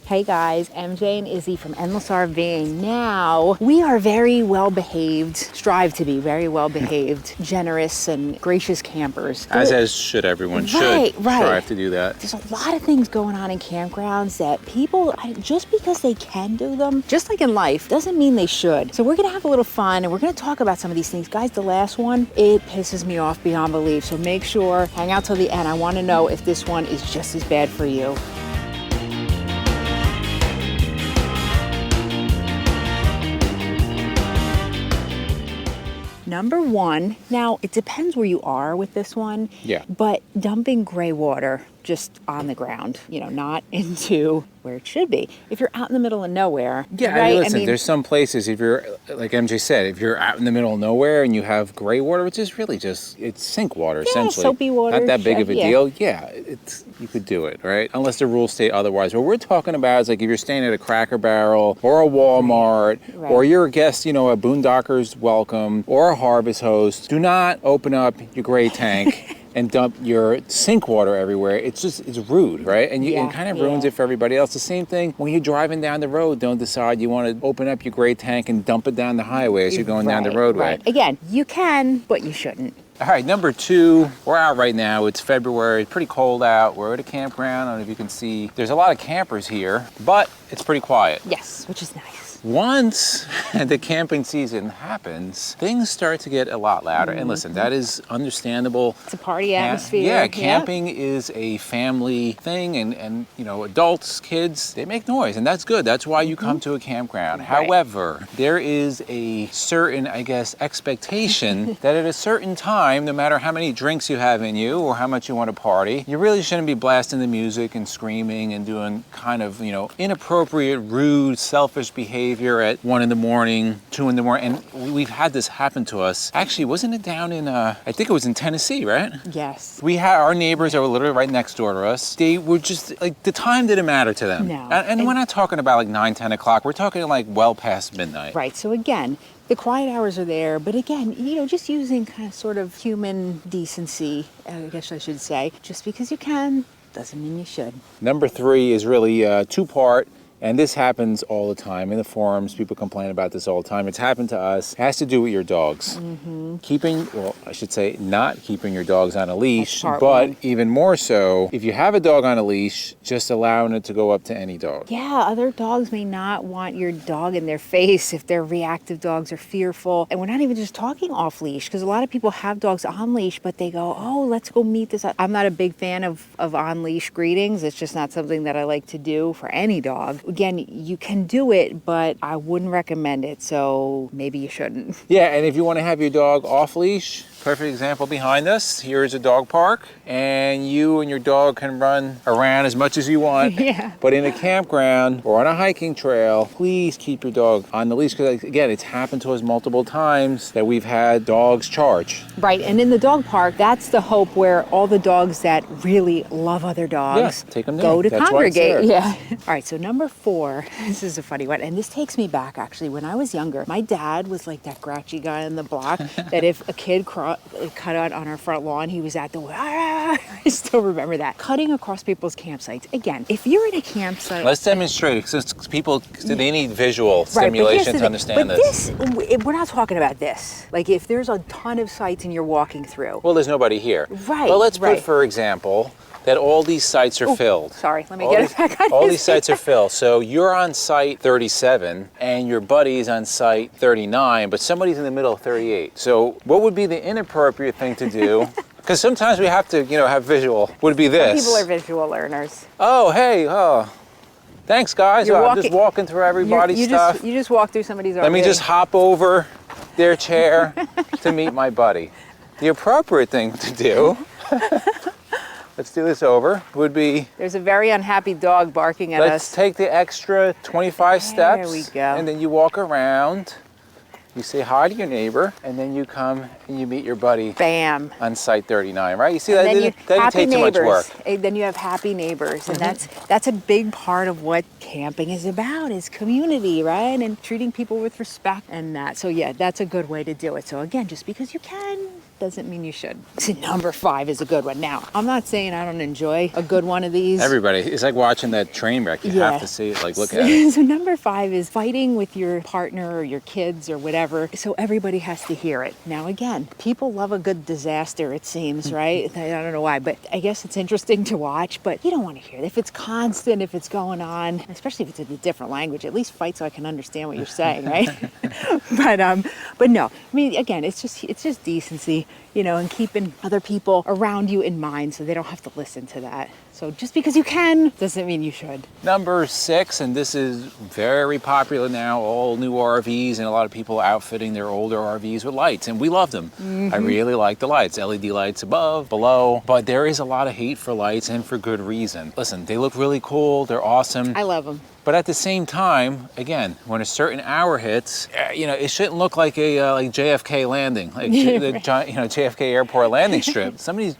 Hey guys, MJ and Izzy from Endless RVing. Now, we are very well behaved, strive to be very well behaved, generous and gracious campers. As should everyone, should strive to do that. There's a lot of things going on in campgrounds that people, just because they can do them, just like in life, doesn't mean they should. So we're gonna have a little fun and we're gonna talk about some of these things. Guys, the last one, it pisses me off beyond belief. So make sure, hang out till the end. I wanna know if this one is just as bad for you. Number one, now it depends where you are with this one, but dumping gray water just on the ground, you know, not into where it should be. If you're out in the middle of nowhere, right? I mean, listen, there's some places, if you're, like MJ said, if you're out in the middle of nowhere and you have gray water, which is really just, it's sink water, essentially. Soapy water. Not that big of a deal. Yeah, you could do it, right? Unless the rules state otherwise. What we're talking about is like if you're staying at a Cracker Barrel or a Walmart, or you're a guest, you know, a Boondocker's Welcome or a Harvest Host, do not open up your gray tank and dump your sink water everywhere. It's rude, right? And it kind of ruins it for everybody else. The same thing when you're driving down the road, don't decide you want to open up your gray tank and dump it down the highway as you're going down the roadway. Again, you can, but you shouldn't. All right, number two, we're out right now. It's February, pretty cold out. We're at a campground. I don't know if you can see. There's a lot of campers here, but it's pretty quiet. Yes, which is nice. Once the camping season happens, things start to get a lot louder. And listen, that is understandable. It's a party atmosphere. Yeah, camping is a family thing, and you know, adults, kids, they make noise, and that's good. That's why you come to a campground. However, there is a certain, I guess, expectation that at a certain time, no matter how many drinks you have in you or how much you want to party, you really shouldn't be blasting the music and screaming and doing kind of, you know, inappropriate, rude, selfish behavior at 1 in the morning, 2 in the morning. And we've had this happen to us. Actually, wasn't it down in, I think it was in Tennessee, right? Yes. We had our neighbors that were literally right next door to us. They were just, like, the time didn't matter to them. No. And we're not talking about like 9, 10 o'clock. We're talking like well past midnight. Right, so again, the quiet hours are there, but again, you know, just using kind of sort of human decency, I guess I should say. Just because you can, doesn't mean you should. Number 3 is really two-part. And this happens all the time in the forums. People complain about this all the time. It's happened to us. It has to do with your dogs. Keeping, well, I should say not keeping your dogs on a leash, but even more so, if you have a dog on a leash, just allowing it to go up to any dog. Yeah, other dogs may not want your dog in their face if they're reactive dogs or fearful. And we're not even just talking off leash, because a lot of people have dogs on leash, but they go, oh, let's go meet this. I'm not a big fan of on leash greetings. It's just not something that I like to do for any dog. Again, you can do it, but I wouldn't recommend it, so maybe you shouldn't. Yeah, and if you want to have your dog off leash, perfect example behind us. Here is a dog park, and you and your dog can run around as much as you want. But in a campground or on a hiking trail, please keep your dog on the leash, because again, it's happened to us multiple times that we've had dogs charge. Right, and in the dog park, that's the hope where all the dogs that really love other dogs take them go to congregate. All right, so number 4, this is a funny one, and this takes me back actually. When I was younger, my dad was like that grouchy guy on the block that if a kid cut out on our front lawn, he was at the I still remember that. Cutting across people's campsites. Again, if you're in a campsite... Let's demonstrate it, since people, they need visual stimulation to understand this. But we're not talking about this. Like if there's a ton of sites and you're walking through. Well, there's nobody here. Right. Well, let's put, for example, that all these sites are filled. Sorry, let me get it back on. All these sites are filled. So you're on site 37 and your buddy's on site 39, but somebody's in the middle of 38. So what would be the inappropriate thing to do? Because sometimes we have to, you know, have visual. Would be this. Some people are visual learners. Oh, hey, thanks guys. I'm just walking through everybody's stuff. You just walk through somebody's RV. Let me just hop over their chair to meet my buddy. The appropriate thing to do, let's do this over, would be... There's a very unhappy dog barking at us. Let's take the extra 25 steps. There we go. And then you walk around, you say hi to your neighbor, and then you come and you meet your buddy. Bam. On site 39, right? You see, that didn't take too much work. Then you have happy neighbors, and that's a big part of what camping is about, is community, right? And treating people with respect and that. So yeah, that's a good way to do it. So again, just because you can, doesn't mean you should. So number 5 is a good one. Now, I'm not saying I don't enjoy a good one of these. Everybody, it's like watching that train wreck. You have to see it, like look at it. So number 5 is fighting with your partner or your kids or whatever, so everybody has to hear it. Now again, people love a good disaster, it seems, right? I don't know why, but I guess it's interesting to watch, but you don't want to hear it. If it's constant, if it's going on, especially if it's in a different language, at least fight so I can understand what you're saying, right? But no, I mean, again, it's just decency, you know, and keeping other people around you in mind so they don't have to listen to that. So just because you can doesn't mean you should. Number 6, and this is very popular now, all new RVs and a lot of people outfitting their older RVs with lights, and we love them. I really like the lights, LED lights above, below, but there is a lot of hate for lights and for good reason. Listen, they look really cool, they're awesome. I love them. But at the same time, again, when a certain hour hits, you know, it shouldn't look like a like JFK landing, like the JFK airport landing strip. Some of these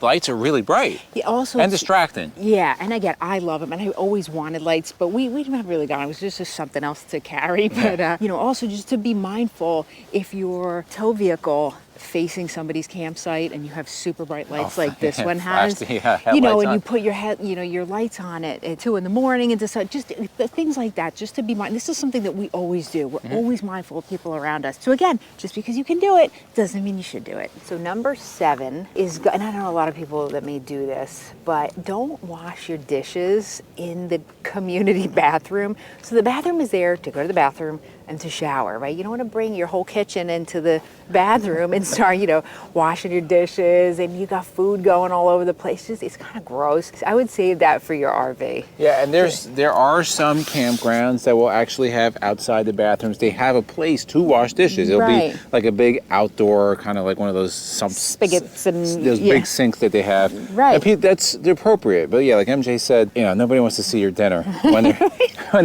lights are really bright. Yeah, also and distracting. Yeah, and again, I love them, and I always wanted lights, but we haven't really gone. It was just something else to carry. But you know, also just to be mindful if your tow vehicle facing somebody's campsite and you have super bright lights like this one has, you know, and you put your lights on it at 2 in the morning and just things like that, just to be mindful. This is something that we always do. We're always mindful of people around us. So again, just because you can do it doesn't mean you should do it. So number 7 is, and I know a lot of people that may do this, but don't wash your dishes in the community bathroom. So the bathroom is there to go to the bathroom and to shower, right? You don't want to bring your whole kitchen into the bathroom and start, you know, washing your dishes and you got food going all over the place. It's kind of gross. I would save that for your RV. Yeah, and there are some campgrounds that will actually have outside the bathrooms. They have a place to wash dishes. It'll be like a big outdoor, kind of like one of those spigots and those big sinks that they have. Right. And that's appropriate. But yeah, like MJ said, you know, nobody wants to see your dinner when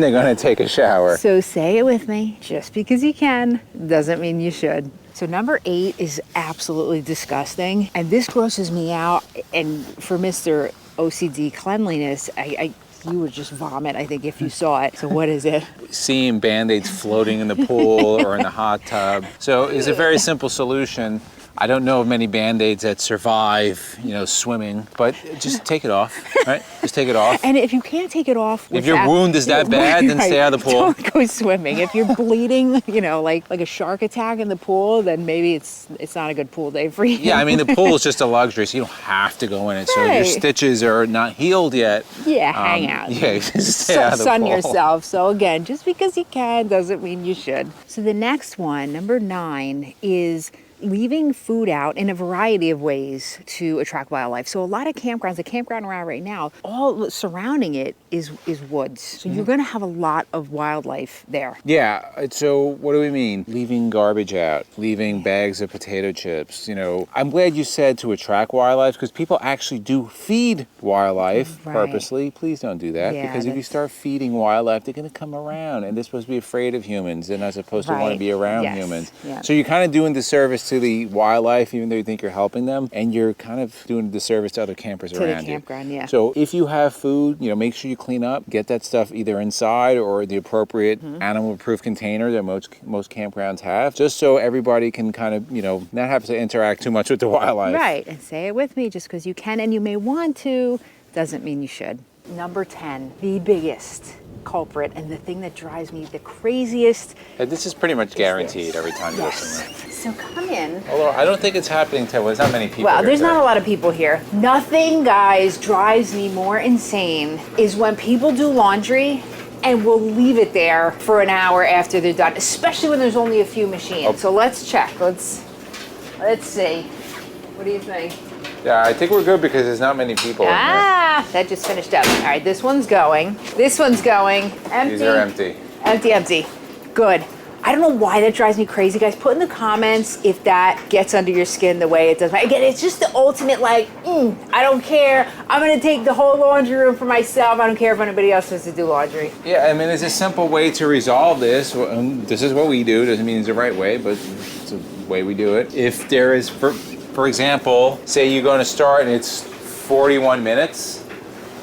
they're going to take a shower. So say it with me. Just because you can doesn't mean you should. So number 8 is absolutely disgusting, and this grosses me out. And for Mr. OCD cleanliness, you would just vomit, I think, if you saw it. So what is it? Seeing Band-Aids floating in the pool or in the hot tub. So it's a very simple solution. I don't know of many Band-Aids that survive, you know, swimming, but just take it off, right? Just take it off. And if you can't take it off, if your wound is that bad, then stay out of the pool. Don't go swimming. If you're bleeding, you know, like a shark attack in the pool, then maybe it's not a good pool day for you. Yeah, I mean, the pool is just a luxury, so you don't have to go in it. So your stitches are not healed yet. Yeah, hang out. Yeah, just stay out of the sun pool. yourself. So again, just because you can doesn't mean you should. So the next one, number 9, is leaving food out in a variety of ways to attract wildlife. So a lot of campgrounds, the campground around right now, all surrounding it is woods. So you're going to have a lot of wildlife there. Yeah. So what do we mean? Leaving garbage out, leaving bags of potato chips. You know, I'm glad you said to attract wildlife, because people actually do feed wildlife purposely. Please don't do that, because if you start feeding wildlife, they're going to come around, and they're supposed to be afraid of humans. They're not supposed to want to be around humans. Yeah. So you're kind of doing disservice to the wildlife, even though you think you're helping them, and you're kind of doing a disservice to other campers around you. To the campground, yeah. So if you have food, you know, make sure you clean up, get that stuff either inside or the appropriate animal-proof container that most campgrounds have, just so everybody can kind of, you know, not have to interact too much with the wildlife. Right, and say it with me, just because you can and you may want to, doesn't mean you should. Number 10, the biggest culprit and the thing that drives me the craziest. And this is pretty much guaranteed every time you listen. So come in. Although I don't think it's happening to, there's not many people Well, here there's today. not a lot of people here. Nothing, guys, drives me more insane is when people do laundry and will leave it there for an hour after they're done, especially when there's only a few machines. So let's check. Let's see. What do you think? Yeah, I think we're good because there's not many people in here. That just finished up. All right, this one's going. This one's going. Empty. These are empty. Empty. Good. I don't know why that drives me crazy, guys. Put in the comments if that gets under your skin the way it does. Again, it's just the ultimate, like, I don't care. I'm going to take the whole laundry room for myself. I don't care if anybody else has to do laundry. Yeah, I mean, there's a simple way to resolve this. This is what we do. Doesn't mean it's the right way, but it's the way we do it. If there is, for example, say you're going to start and it's 41 minutes,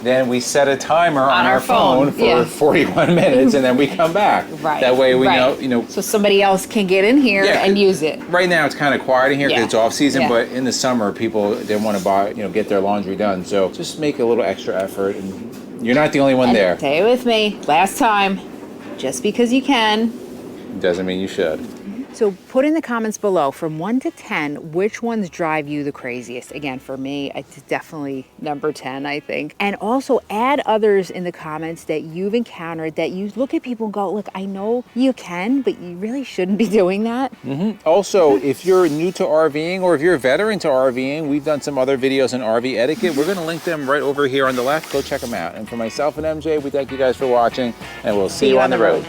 then we set a timer on our phone for yeah. 41 minutes, and then we come back. Right. That way we right. know, So somebody else can get in here and use it. Right now it's kind of quiet in here because Yeah. it's off season, Yeah. but in the summer people, they want to buy, get their laundry done. So just make a little extra effort, and you're not the only one And there. stay with me. Last time, just because you can. Doesn't mean you should. So put in the comments below, from 1 to 10, which ones drive you the craziest? Again, for me, it's definitely number 10, I think. And also add others in the comments that you've encountered that you look at people and go, look, I know you can, but you really shouldn't be doing that. Also, if you're new to RVing or if you're a veteran to RVing, we've done some other videos on RV etiquette. We're going to link them right over here on the left. Go check them out. And for myself and MJ, we thank you guys for watching, and we'll see you on the road.